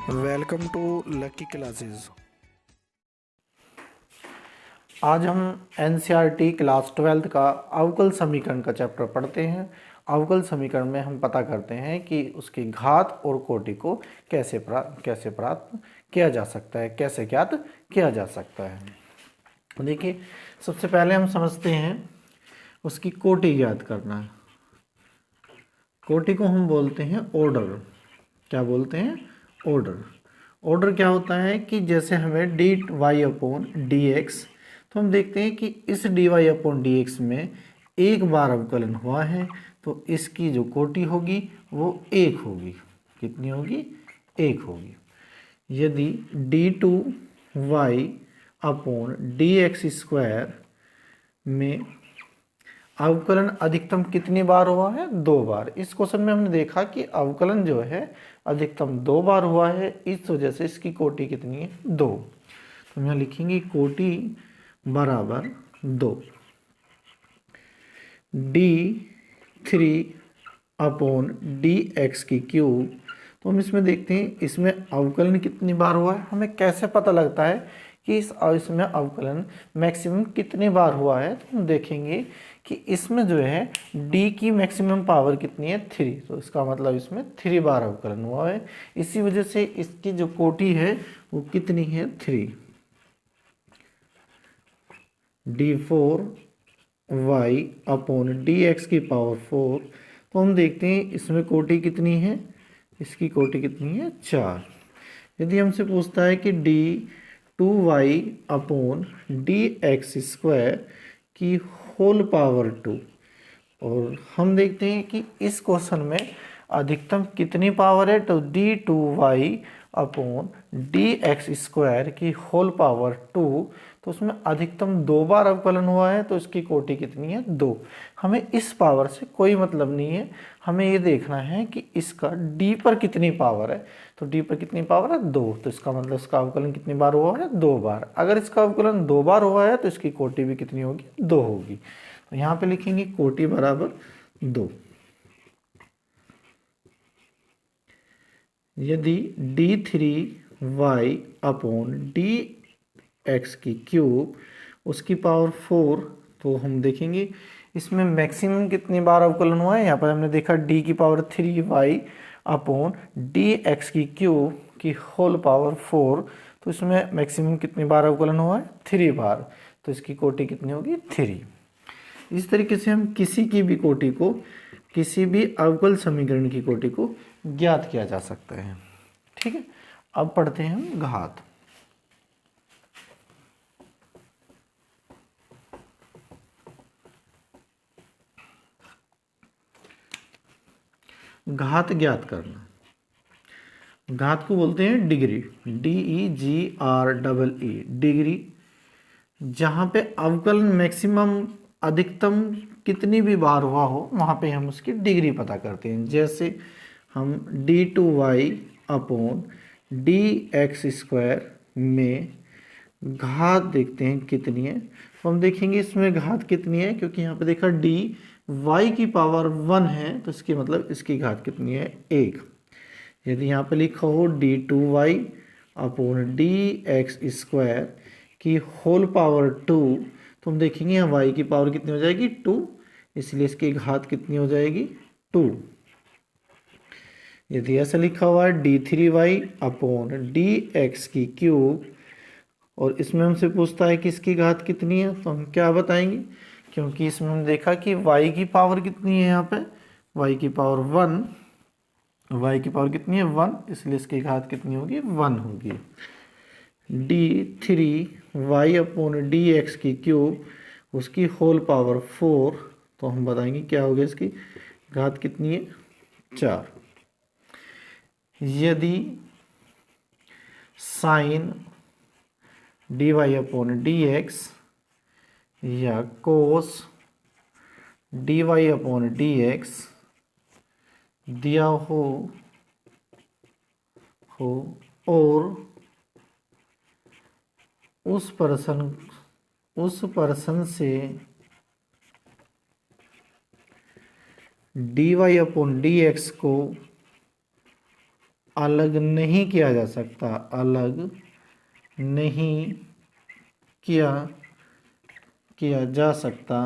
Welcome to lucky classes. आज हम NCERT class 12th का अवकल समीकरण का चैप्टर पढ़ते हैं। अवकल समीकरण में हम पता करते हैं कि उसकी घात और कोटि को कैसे प्राप्त किया जा सकता है, कैसे ज्ञात किया जा सकता है। देखिए, सबसे पहले हम समझते हैं उसकी कोटि ज्ञात करना है। कोटि को हम बोलते हैं ऑर्डर। क्या बोलते हैं? ऑर्डर। ऑर्डर क्या होता है कि जैसे हमें d Y upon D x, तो हम देखते हैं कि इस d Y upon D x में एक बार अवकलन हुआ है, तो इसकी जो कोटि होगी वो एक होगी। कितनी होगी? एक होगी। यदि d two Y upon D x square में अवकलन अधिकतम कितनी बार हुआ है? 2 बार। इस क्वेश्चन में हमने देखा कि अवकलन जो है अधिकतम 2 बार हुआ है, इस वजह से इसकी कोटि कितनी है? 2। तो हम यहाँ लिखेंगे कोटि बराबर 2। D three upon D X की क्यूब। तो हम इसमें देखते हैं इसमें अवकलन कितनी बार हुआ है। हमें कैसे पता लगता है कि इसमें अवकलन मैक्सिमम कितनी बार हुआ है? तो हम देखेंगे कि इसमें जो है d की मैक्सिमम पावर कितनी है? 3। तो इसका मतलब इसमें 3 बार अवकलन हुआ है। इसी वजह से इसकी जो कोटि है वो कितनी है? 3। d4y अपॉन dx की पावर 4। तो हम देखते हैं इसमें कोटि कितनी है? इसकी कोटि कितनी है? 4। यदि हमसे पूछता है कि d2y अपॉन dx स्क्वायर की होल पावर 2, और हम देखते हैं कि इस क्वेश्चन में अधिकतम कितनी पावर है? तो d2y अपॉन dx स्क्वायर की होल पावर 2। तो उसमें अधिकतम 2 बार अवकलन हुआ है, तो इसकी कोटि कितनी है? 2। हमें इस पावर से कोई मतलब नहीं है, हमें ये देखना है कि इसका d पर कितनी पावर है। तो d पर कितनी पावर है? 2। तो इसका मतलब इसका अवकलन कितनी बार हुआ है? 2 बार। अगर इसका अवकलन 2 बार हुआ है तो इसकी कोटि भी कितनी होगी? 2 होगी। तो यहाँ पे लिखेंगे कोटि बराबर 2। यदि d3y अपॉन डी एक्स की क्यूब उसकी पावर 4, तो हम देखेंगे इसमें मैक्सिमम कितनी बार अवकलन हुआ है। यहाँ पर हमने देखा d की power 3y upon D X की क्यूब की होल पावर 4। तो इसमें मैक्सिमम कितनी बार अवकलन हुआ है? 3 बार। तो इसकी कोटि कितनी होगी? 3। इस तरीके से हम किसी की भी कोटि को, किसी भी अवकल समीकरण की कोटि को ज्ञात किया जा सकता है। ठीक है, अब पढ़ते हैं हम घात। घात ज्ञात करना। घात को बोलते हैं डिग्री। DEGREE, degree. जहाँ पे अवकलन मैक्सिमम अधिकतम कितनी भी बार हुआ हो, वहाँ पे हम उसकी डिग्री पता करते हैं। जैसे हम d2y upon D x square में घात देखते हैं कितनी है। तो हम देखेंगे इसमें घात कितनी है, क्योंकि यहाँ पे देखा डी वाई की पावर 1 है, तो इसकी मतलब इसकी घात कितनी है? 1। यदि यहाँ पे लिखा हो d2y upon D x square की होल पावर 2, तो हम देखेंगे यहाँ y की पावर कितनी हो जाएगी? 2। इसलिए इसकी घात कितनी हो जाएगी? 2। यदि ऐसा लिखा हुआ है d3y अपॉन डी एक्स की क्यूब, और इसमें हमसे पूछता है कि इसकी घात कितनी है, तो हम क्या बताएंगे? क्योंकि इसमें हम देखा कि y की पावर कितनी है, यहाँ पे y की पावर 1, y की पावर कितनी है? 1, इसलिए इसकी घात कितनी होगी? 1 होगी। d3y अपॉन डी एक्स की क्यूब उसकी होल पावर 4, तो हम बताएंगे क्या होगा, इसकी घात कितनी है? 4। यदि sine D Y upon D X या cos D Y upon D X दिया हो और उस पर्सन से D Y upon D X को अलग नहीं किया जा सकता, अलग नहीं किया किया जा सकता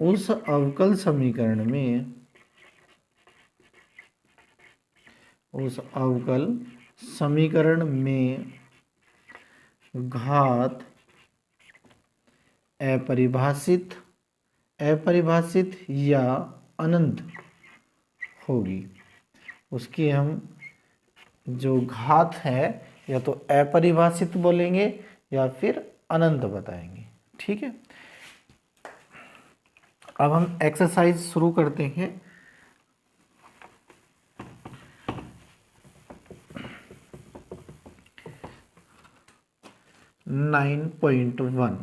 उस अवकल समीकरण में, उस अवकल समीकरण में घात अपरिभाषित अपरिभाषित या अनंत होगी। उसकी हम जो घात है या तो अपरिभाषित बोलेंगे या फिर अनंत बताएंगे। ठीक है, अब हम एक्सरसाइज शुरू करते हैं। Nine point one,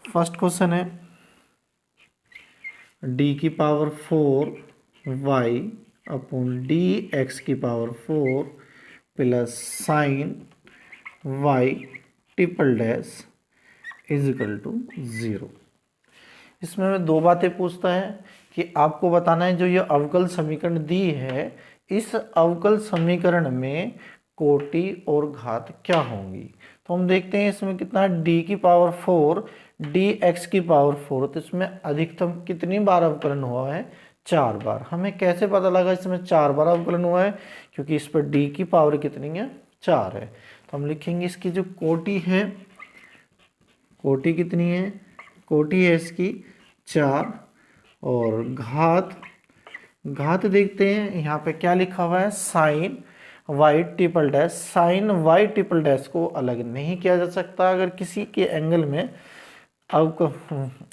first question है डी की power 4 Y upon D X की power 4 plus sine Y triple dash is equal to 0। इसमें हमें दो बातें पूछता है कि आपको बताना है जो ये अवकल समीकरण दी है, इस अवकल समीकरण में कोटि और घात क्या होंगी। तो हम देखते हैं इसमें कितना है, डी की पावर 4 डी एक्स की पावर 4, तो इसमें अधिकतम कितनी बार अवकलन हुआ है, 4 बार। हमें कैसे पता लगा इसमें 4 बार अवकलन हुआ है, क्योंकि इस पर डी की पावर कितनी है, 4 है। तो हम लिखेंगे इसकी जो कोटि है, कोटि कितनी है, कोटि है इसकी 4, और घात देखते हैं यहाँ पे क्या लिखा हुआ है, sine Y triple dash. Sine Y triple dash को अलग नहीं किया जा सकता। अगर किसी के एंगल में अब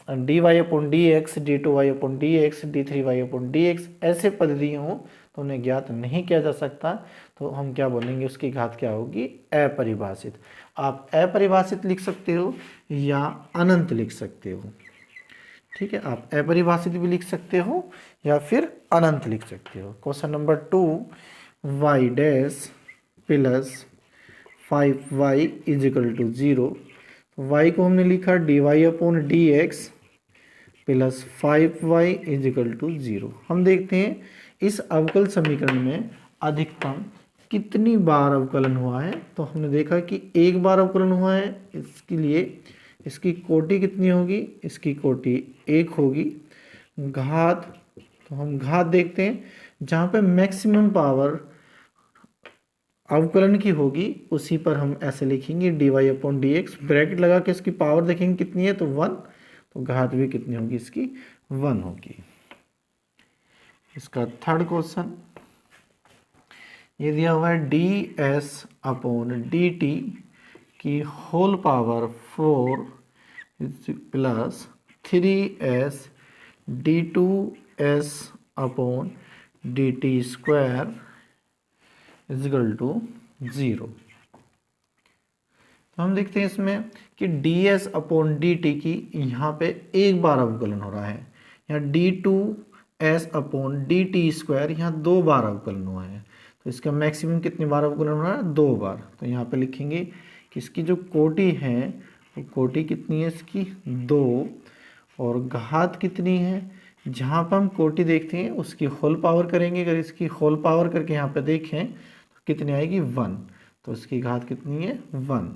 d Y upon D x, d two Y upon D x, d three y upon D x ऐसे पद दिए हों तो उन्हें ज्ञात नहीं किया जा सकता। तो हम क्या बोलेंगे, उसकी घात क्या होगी, अपरिभाषित। आप अपरिभाषित लिख सकते हो या अनंत लिख सकते हो। ठीक है, आप अपरिभाषित भी लिख सकते हो या फिर अनंत लिख सकते हो। Question number 2, y dash plus 5y is equal to 0। Y को हमने लिखा d Y upon D x plus 5y is equal to 0। हम देखते हैं इस अवकल समीकरण में अधिकतम कितनी बार अवकलन हुआ है। तो हमने देखा कि एक बार अवकलन हुआ है, इसके लिए इसकी कोटि कितनी होगी, इसकी कोटि 1 होगी। घात, तो हम घात देखते हैं, जहाँ पे मैक्सिमम पावर अवकलन की होगी उसी पर हम ऐसे लिखेंगे d Y upon D x, bracket लगा के इसकी पावर देखेंगे कितनी है, तो 1, तो घात भी कितनी होगी, इसकी 1 होगी। इसका थर्ड क्वेश्चन ये दिया हुआ है D S upon D T की whole power 4 plus 3s D two S upon D T square is equal to 0। तो हम देखते हैं इसमें कि D S upon D T की यहाँ पे एक बार अवकलन हो रहा है, यहाँ d two S upon D T square यहाँ 2 बार अवकलन हुआ है। तो इसका मैक्सिमम कितनी बार अवकलन हो रहा है, 2 बार। तो यहाँ पे लिखेंगे कि इसकी जो कोटि है वो कोटि कितनी है, इसकी 2, और घात कितनी है, जहाँ पर हम कोटि देखते हैं उसकी होल पावर करेंगे। अगर इसकी होल पावर करके यहाँ पे देखें तो कितनी आएगी, 1, तो इसकी घात कितनी है, 1।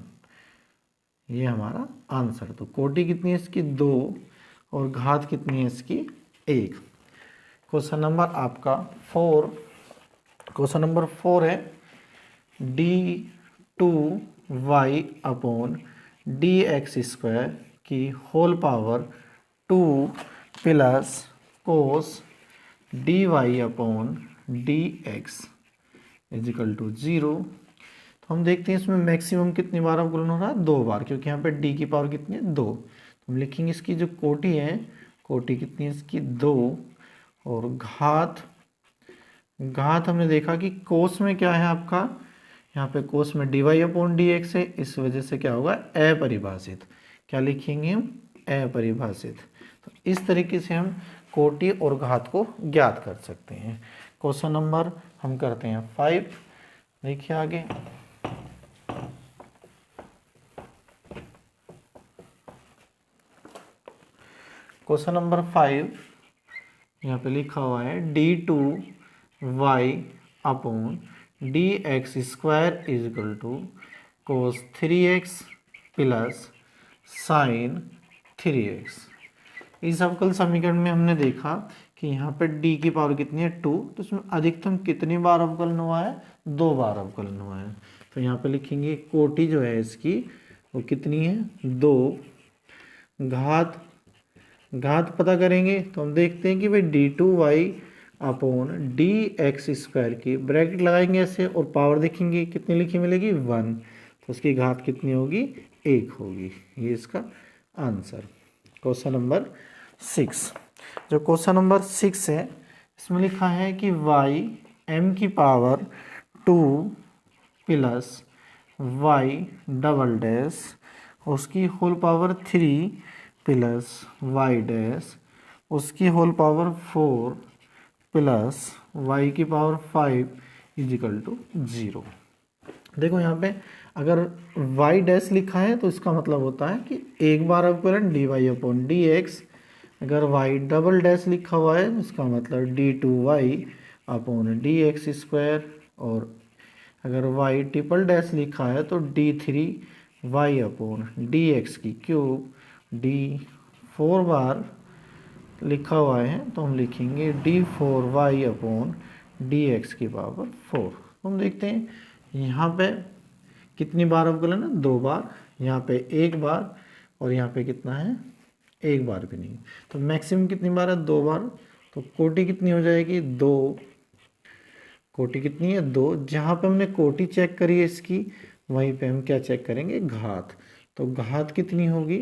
ये हमारा आंसर। तो कोटि कितनी है इसकी, 2, और घात कितनी है इसकी, 1। क्वेश्चन नंबर आपका 4, क्वेश्चन नंबर 4 है D two Y upon D x square की whole power 2 plus cos D Y upon D X is equal to 0। तो हम देखते हैं इसमें मैक्सिमम कितनी बार अवकलन हो रहा है, 2 बार, क्योंकि यहाँ पे डी की पावर कितनी है, 2। तो हम लिखेंगे इसकी जो कोटि है, कोटि कितनी है इसकी, 2, और घात हमने देखा कि कोस में क्या है आपका, यहाँ पे कोस में D Y upon D x है, इस वजह से क्या होगा, अपरिभाषित। क्या लिखेंगे हम, अपरिभाषित। तो इस तरीके से हम कोटि और घात को ज्ञात कर सकते हैं। क्वेश्चन नंबर हम करते हैं 5, देखिए आगे। क्वेश्चन नंबर 5 यहाँ पे लिखा हुआ है d2y upon D x square is equal to cos 3x plus sine 3x। इस अवकल समीकरण में हमने देखा कि यहाँ पे d की पावर कितनी है 2, तो इसमें अधिकतम कितनी बार अवकलन हुआ है, 2 बार अवकलन हुआ है। तो यहाँ पे लिखेंगे कोटि जो है इसकी वो कितनी है 2, घात पता करेंगे तो हम देखते हैं कि भाई d2y upon D x square की ब्रैकेट लगाएंगे ऐसे और पावर देखेंगे कितनी लिखी मिलेगी 1, तो उसकी घात कितनी होगी 1 होगी। ये इसका आंसर। क्वेश्चन नंबर 6, जो क्वेश्चन नंबर 6 है इसमें लिखा है कि y m की power 2 plus y double dash उसकी whole power 3 plus y dash उसकी होल पावर 4 प्लस y की पावर 5 इजिकल टू 0। देखो यहाँ पे अगर y डैश लिखा है तो इसका मतलब होता है कि एक बार अवकलन d Y upon D x. अगर y डबल डैश लिखा हुआ है तो इसका मतलब d2y upon D x square, और अगर y ट्रिपल डैश लिखा है तो d3y अपॉन डी एक्स की क्यूब, d4 बार लिखा हुआ है तो हम लिखेंगे d4y अपॉन डी एक्स की पावर 4। हम देखते हैं यहाँ पे कितनी बार अवकलन है 2 बार, यहाँ पे 1 बार और यहाँ पे कितना है 1 बार भी नहीं। तो मैक्सिमम कितनी बार है 2 बार, तो कोटि कितनी हो जाएगी 2, कोटि कितनी है 2। जहाँ पे हमने कोटि चेक करी है इसकी वहीं पे हम क्या चेक करेंगे घात, तो घात कितनी होगी,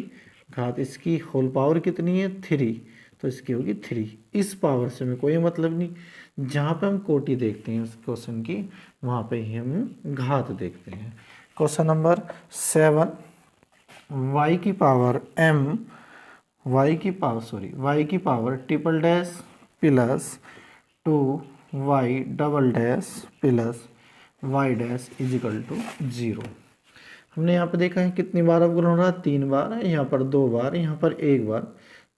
घात इसकी होल पावर कितनी है 3, तो इसकी होगी 3। इस पावर से हमें कोई मतलब नहीं, जहाँ पे हम कोटि देखते हैं उस क्वेश्चन की वहाँ पे ही हम घात देखते हैं। क्वेश्चन नंबर 7, y की पावर m y की power triple dash plus 2y double dash plus y dash equal to 0। हमने यहाँ पे देखा है कितनी बार अवकलन हो रहा है 3 बार है, यहाँ पर 2 बार, यहाँ पर 1 बार,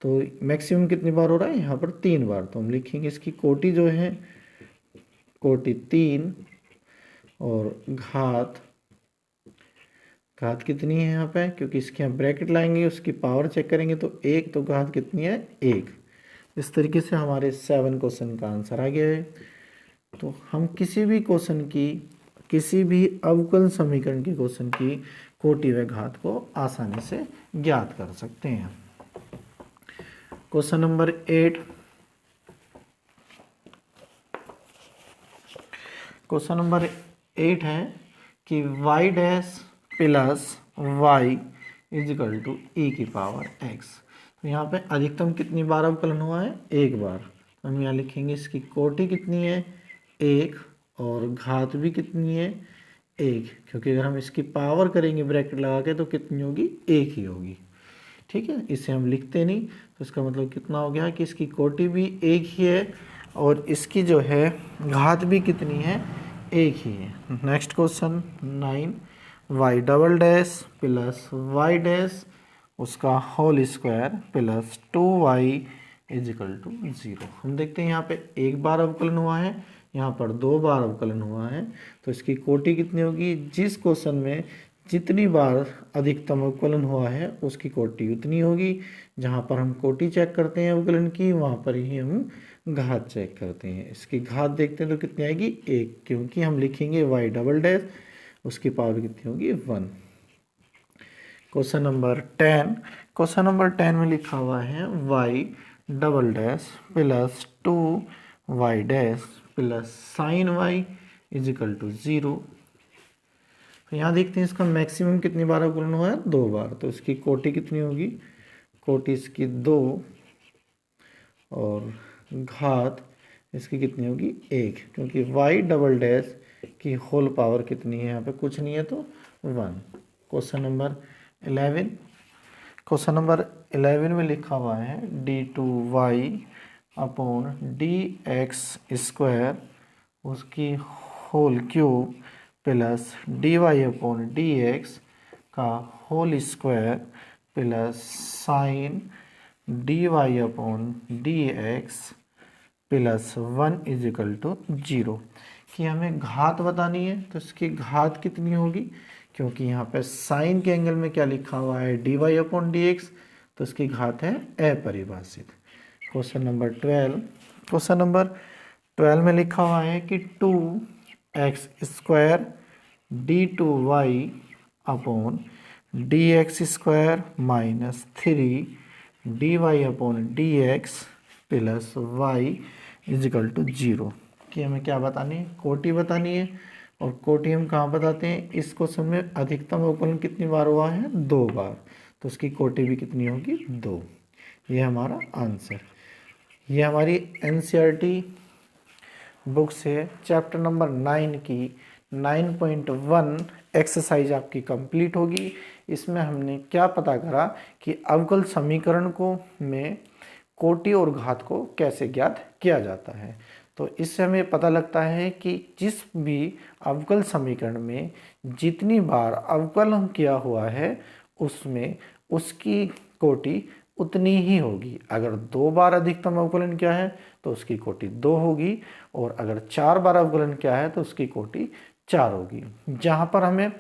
तो मैक्सिमम कितनी बार हो रहा है यहाँ पर 3 बार। तो हम लिखेंगे इसकी कोटि जो है कोटि 3 और घात कितनी है यहाँ पे, क्योंकि इसके यहाँ ब्रैकेट लाएंगे उसकी पावर चेक करेंगे तो 1, तो घात कितनी है 1। इस तरीके से हमारे 7 क्वेश्चन का आंसर आ गया है। तो हम किसी भी क्वेश्चन की, किसी भी अवकल समीकरण के क्वेश्चन की कोटि व घात को आसानी से ज्ञात कर सकते हैं। क्वेश्चन नंबर 8, क्वेश्चन नंबर 8 है कि y dash plus y equal to e की पावर x। तो यहाँ पे अधिकतम कितनी बार अवकलन हुआ है 1 बार, तो हम यहाँ लिखेंगे इसकी कोटि कितनी है 1 और घात भी कितनी है 1, क्योंकि अगर हम इसकी पावर करेंगे ब्रैकेट लगा के तो कितनी होगी 1 ही होगी। ठीक है, इसे हम लिखते नहीं, तो इसका मतलब कितना हो गया कि इसकी कोटि भी 1 ही है और इसकी जो है घात भी कितनी है 1 ही है। Next question 9, y double dash plus y dash उसका whole square plus 2y is equal to 0। हम देखते हैं यहाँ पे 1 बार अवकलन हुआ है, यहाँ पर 2 बार अवकलन हुआ है, तो इसकी कोटि कितनी होगी, जिस क्वेश्चन में जितनी बार अधिकतम अवकलन हुआ है उसकी कोटि उतनी होगी। जहाँ पर हम कोटि चेक करते हैं अवकलन की वहाँ पर ही हम घात चेक करते हैं। इसकी घात देखते हैं तो कितनी आएगी 1, क्योंकि हम लिखेंगे y डबल डैश उसकी पावर कितनी होगी 1। क्वेश्चन नंबर 10, क्वेश्चन नंबर 10 में लिखा हुआ है y double dash plus 2y dash plus sine y equal to 0। तो यहाँ देखते हैं इसका मैक्सिमम कितनी बार अवकलन हुआ है 2 बार, तो इसकी कोटि कितनी होगी, कोटि इसकी 2 और घात इसकी कितनी होगी 1, क्योंकि y डबल डैश की होल पावर कितनी है यहाँ पे कुछ नहीं है तो 1। क्वेश्चन नंबर 11, क्वेश्चन नंबर 11 में लिखा हुआ है d2y upon D x square उसकी whole cube plus D Y upon D X का whole square plus sine D Y upon D x plus 1 is equal to 0 कि हमें घात बतानी है। तो इसकी घात कितनी होगी, क्योंकि यहाँ पे साइन के एंगल में क्या लिखा हुआ है, d Y upon D x, तो इसकी घात है अपरिभाषित। क्वेश्चन नंबर 12 में लिखा हुआ है कि 2x square d two Y upon D x square minus 3 d Y upon D x plus y is equal to 0 कि हमें क्या बतानी है, कोटि बतानी है। और कोटि हम कहाँ बताते हैं, इस क्वेश्चन में अधिकतम अवकलन कितनी बार हुआ है, 2 बार, तो उसकी कोटि भी कितनी होगी, 2। ये हमारा आंसर। ये हमारी एनसीईआरटी बुक से चैप्टर नंबर 9 की 9.1 एक्सरसाइज आपकी कंप्लीट होगी। इसमें हमने क्या पता करा कि अवकल समीकरण को में कोटि और घात को कैसे ज्ञात किया जाता है। तो इससे हमें पता लगता है कि जिस भी अवकल समीकरण में जितनी बार अवकलन किया हुआ है उसमें उसकी कोटि उतनी ही होगी। अगर 2 बार अधिकतम अवकलन किया है तो उसकी कोटि 2 होगी, और अगर 4 बार अवकलन किया है तो उसकी कोटि 4 होगी। जहाँ पर हमें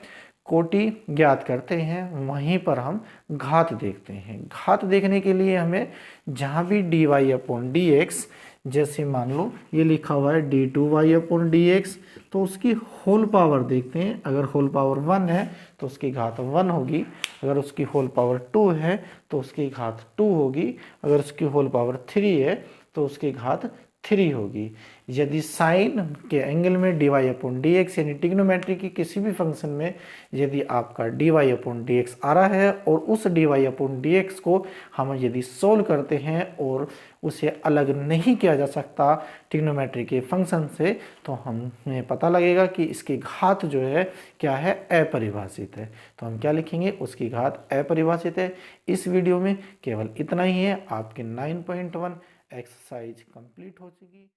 कोटि ज्ञात करते हैं वहीं पर हम घात देखते हैं। घात देखने के लिए हमें जहाँ भी d Y upon D x, जैसे मान लो ये लिखा हुआ है D two Y upon D x, तो उसकी होल पावर देखते हैं। अगर होल पावर 1 है तो उसकी घात 1 होगी, अगर उसकी होल पावर 2 है तो उसकी घात 2 होगी, अगर उसकी होल पावर 3 है तो उसकी घात 3 होगी। यदि साइन के एंगल में D Y upon D X यानी ट्रिग्नोमेट्री की किसी भी फंक्शन में यदि आपका D Y upon D X आ रहा है और उस D Y upon D X को हम यदि सोल्व करते हैं और उसे अलग नहीं किया जा सकता ट्रिग्नोमेट्री के फंक्शन से, तो हमें पता लगेगा कि इसकी घात जो है क्या है, अपरिभाषित है। तो हम क्या लिखेंगे, उसकी घात अपरिभाषित है। इस वीडियो में केवल इतना ही है। आपके 9.1 एक्सरसाइज कंप्लीट हो चुकी।